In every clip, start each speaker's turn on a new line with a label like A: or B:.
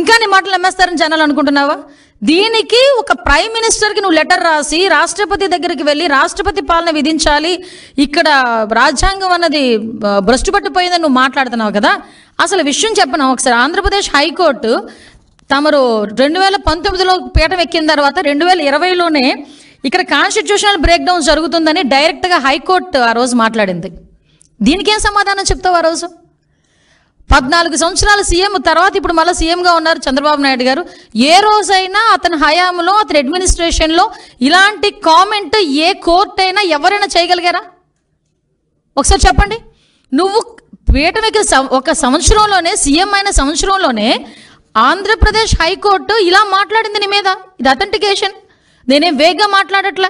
A: ఇంకా నీ మాటలు నమ్మేస్తారని జనాలు అనుకుంటున్నావా? దీనికి ఒక ప్రైమ్ మినిస్టర్కి నువ్వు లెటర్ రాసి రాష్ట్రపతి దగ్గరికి వెళ్ళి రాష్ట్రపతి పాలన విధించాలి, ఇక్కడ రాజ్యాంగం అన్నది భ్రష్టు పట్టిపోయిందని నువ్వు మాట్లాడుతున్నావు కదా. అసలు విషయం చెప్పను ఒకసారి. ఆంధ్రప్రదేశ్ హైకోర్టు తమరు 2019లో పీఠం ఎక్కిన తర్వాత 2020లోనే ఇక్కడ కాన్స్టిట్యూషనల్ బ్రేక్ డౌన్ జరుగుతుందని డైరెక్ట్గా హైకోర్టు ఆ రోజు మాట్లాడింది. దీనికేం సమాధానం చెప్తావు? ఆ రోజు 14 సంవత్సరాల సీఎం తర్వాత ఇప్పుడు మళ్ళీ సీఎంగా ఉన్నారు చంద్రబాబు నాయుడు గారు. ఏ రోజైనా అతని హయాంలో అతని అడ్మినిస్ట్రేషన్లో ఇలాంటి కామెంట్ ఏ కోర్టు అయినా ఎవరైనా చేయగలిగారా? ఒకసారి చెప్పండి. నువ్వు పీఠమికి ఒక సంవత్సరంలోనే సీఎం అయిన సంవత్సరంలోనే ఆంధ్రప్రదేశ్ హైకోర్టు ఇలా మాట్లాడింది నీ మీద. ఇది అథెంటికేషన్. నేనేం వేగంగా మాట్లాడట్లా,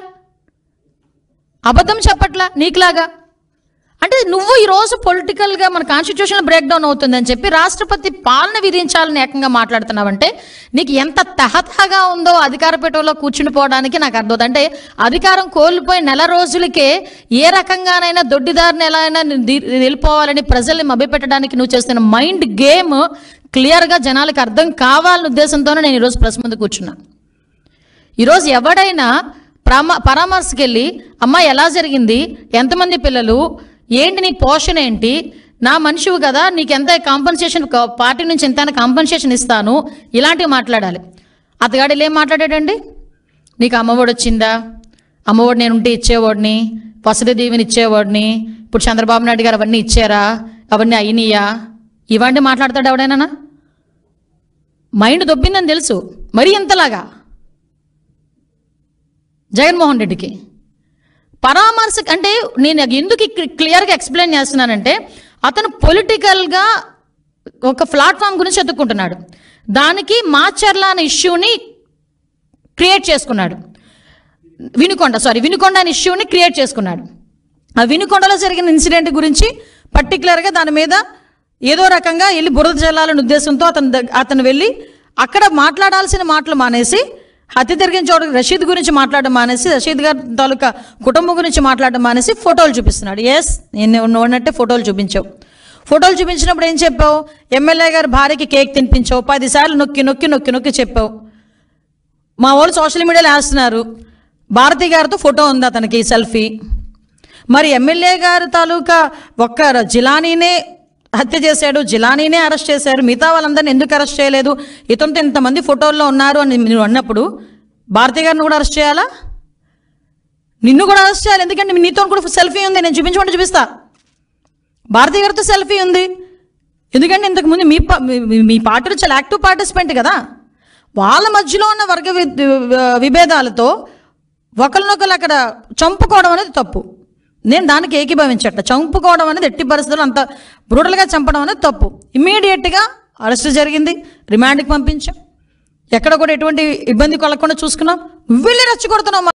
A: అబద్ధం చెప్పట్లా నీకులాగా. అంటే నువ్వు ఈరోజు పొలిటికల్గా మన కాన్స్టిట్యూషన్ బ్రేక్ డౌన్ అవుతుందని చెప్పి రాష్ట్రపతి పాలన విధించాలని ఏకంగా మాట్లాడుతున్నావంటే నీకు ఎంత తహతహగా ఉందో అధికార పీఠంలో కూర్చుని పోవడానికి నాకు అర్థం. అంటే అధికారం కోల్పోయి నెల రోజులకే ఏ రకంగానైనా దొడ్డిదారిని ఎలా అయినా నిలిపోవాలని ప్రజల్ని మభ్యపెట్టడానికి నువ్వు చేస్తున్న మైండ్ గేమ్ క్లియర్గా జనాలకు అర్థం కావాలనే ఉద్దేశంతోనే నేను ఈరోజు ప్రెస్ ముందు కూర్చున్నా. ఈరోజు ఎవడైనా పరామర్శకి వెళ్ళి అమ్మ ఎలా జరిగింది, ఎంతమంది పిల్లలు, ఏంటి నీకు పోషణ ఏంటి, నా మనిషివి కదా, నీకు ఎంత కాంపన్సేషన్ పార్టీ నుంచి ఎంత కాంపన్సేషన్ ఇస్తాను, ఇలాంటివి మాట్లాడాలి. అతగాడు ఏం మాట్లాడాడండి? నీకు అమ్మఒడి వచ్చిందా, అమ్మఒడి నేను ఉంటే ఇచ్చేవాడిని, వసతి దీవెని ఇచ్చేవాడిని, ఇప్పుడు చంద్రబాబు నాయుడు గారు అవన్నీ ఇచ్చారా, అవన్నీ అయినాయా, ఇవన్నీ మాట్లాడతాడు ఎవడైనా? మైండ్ దొబ్బిందని తెలుసు. మరీ ఇంతలాగా జగన్మోహన్ రెడ్డికి పరామర్శ అంటే నేను ఎందుకు క్లియర్గా ఎక్స్ప్లెయిన్ చేస్తున్నానంటే అతను పొలిటికల్గా ఒక ప్లాట్ఫామ్ గురించి ఎత్తుక్కుంటున్నాడు. దానికి మాచర్ల అనే ఇష్యూని క్రియేట్ చేసుకున్నాడు. వినుకొండ అనే ఇష్యూని క్రియేట్ చేసుకున్నాడు. ఆ వినుకొండలో జరిగిన ఇన్సిడెంట్ గురించి పర్టికులర్గా దాని మీద ఏదో రకంగా వెళ్ళి బురద జల్లాలనే ఉద్దేశంతో అతను వెళ్ళి అక్కడ మాట్లాడాల్సిన మాటలు మానేసి హత్య జరిగిన చోట రషీద్ గురించి మాట్లాడడం మానేసి, రషీద్ గారి తాలూకా కుటుంబం గురించి మాట్లాడడం మానేసి ఫోటోలు చూపిస్తున్నాడు. ఎస్, నేను ఉన్నట్టే ఫోటోలు చూపించావు. ఫోటోలు చూపించినప్పుడు ఏం చెప్పావు? ఎమ్మెల్యే గారి భార్యకి కేక్ తినిపించావు. 10 సార్లు నొక్కి నొక్కి నొక్కి నొక్కి చెప్పావు. మా వాళ్ళు సోషల్ మీడియాలో వేస్తున్నారు, భారతి గారితో ఫోటో ఉంది అతనికి సెల్ఫీ. మరి ఎమ్మెల్యే గారి తాలూకా ఒక్క జిలానీనే హత్య చేశాడు, జిలానీనే అరెస్ట్ చేశారు, మిగతా వాళ్ళందరినీ ఎందుకు అరెస్ట్ చేయలేదు, ఇతనితో ఇంతమంది ఫోటోల్లో ఉన్నారు అని నువ్వు అన్నప్పుడు భారతి గారిని కూడా అరెస్ట్ చేయాలా? నిన్ను కూడా అరెస్ట్ చేయాలి. ఎందుకంటే నీతో కూడా సెల్ఫీ ఉంది, నేను చూపించమంటే చూపిస్తా. భారతి గారితో సెల్ఫీ ఉంది. ఎందుకంటే ఇంతకుముందు మీ పార్టీలో చాలా యాక్టివ్ పార్టిసిపెంట్ కదా. వాళ్ళ మధ్యలో ఉన్న వర్గ విభేదాలతో ఒకరినొకరు అక్కడ చంపుకోవడం అనేది తప్పు. నేను దానికి ఏకీభవించట్ల. చంపుకోవడం అనేది ఎట్టి పరిస్థితుల్లో అంత బ్రూటల్గా చంపడం అనేది తప్పు. ఇమ్మీడియట్గా అరెస్ట్ జరిగింది, రిమాండ్కి పంపించాం. ఎక్కడ కూడా ఎటువంటి ఇబ్బంది కలగకుండా చూసుకున్నాం. నువ్వు వెళ్ళి రెచ్చగొడుతున్నావు.